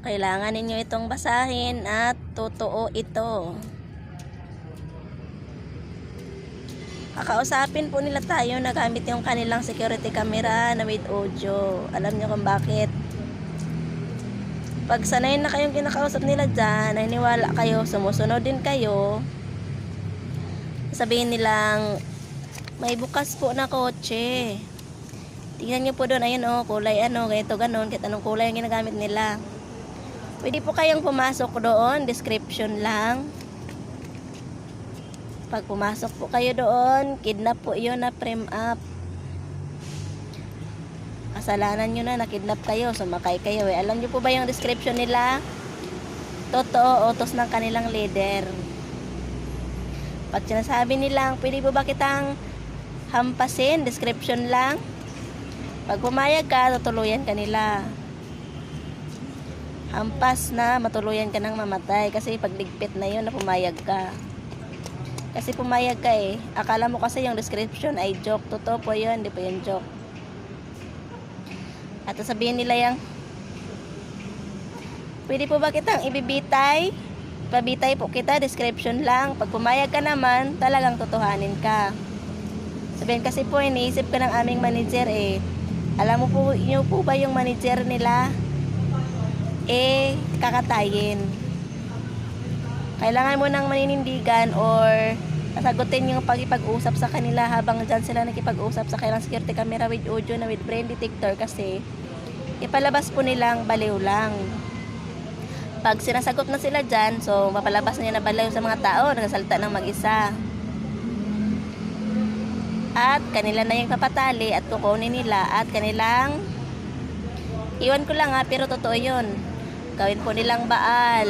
Kailangan ninyo itong basahin at totoo ito. Kakausapin po nila tayo na gamit yung kanilang security camera na with audio. Alam nyo kung bakit? Pag sanay na kayong kinakausap nila dyan, naniniwala kayo, sumusunod din kayo, sabihin nilang, may bukas po na kotse. Tingnan nyo po doon, ayun o, kulay ano, ganito, ganon, kahit anong kulay ang ginagamit nila. Pwede po kayong pumasok doon, description lang. Pag pumasok po kayo doon, kidnap po yun na frame up. Kasalanan nyo na, nakidnap kayo, sumakay kayo. Alam nyo po ba yung description nila? Totoo, utos ng kanilang leader. Pag sinasabi nilang, pwede po ba kitang hampasin? Description lang. Pag pumayag ka, tutuluyan ka nila. Hampas na, matuluyan ka ng mamatay. Kasi pag ligpit na yun, na pumayag ka. Kasi pumayag ka eh. Akala mo kasi yung description ay joke. Totoo po yun, hindi po yun joke. At sabihin nila yung, pwede po ba kitang ibibitay? Pabitay po kita, description lang. Pag pumayag ka naman, talagang totohanin ka. Sabihin kasi po, iniisip ka ng aming manager eh. Alam mo po, yun po ba yung manager nila? Kakatayin. Kailangan mo nang maninindigan or sagutin yung pag-ipag-usap sa kanila habang dyan sila nakipag-usap sa kailang security camera with audio na with brain detector kasi ipalabas po nilang baliw lang. Pag sinasagot na sila dyan, so mapalabas na yun na baliw sa mga tao, nagsasalita ng mag-isa. At kanila na yung papatali at kukunin nila at kanilang iwan ko lang ha, pero totoo yun. Gawin po nilang baal.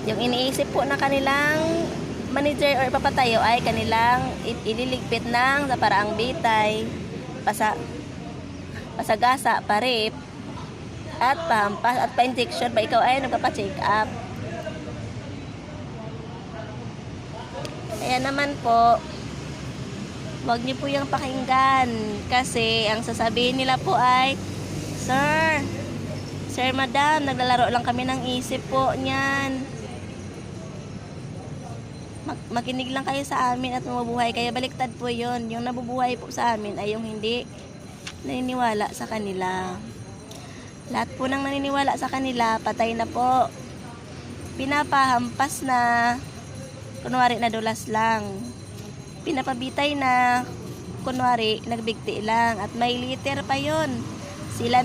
Yung iniisip po na kanilang manager or papatayo ay kanilang ililigpit ng sa paraang bitay, pasagasa, parip, at pahampas at pa-injection ba ikaw ay nagpapa-check up. Kaya naman po, wag niyo po yung pakinggan kasi ang sasabihin nila po ay, Sir, madam, naglalaro lang kami ng isip po niyan. Makinig lang kayo sa amin at mabubuhay kayo. Baliktad po yun. Yung nabubuhay po sa amin ay yung hindi naniniwala sa kanila. Lahat po nang naniniwala sa kanila, patay na po. Pinapahampas na, kunwari na dulas lang. Pinapabitay na, kunwari nagbigti lang. At may liter pa yun. Sila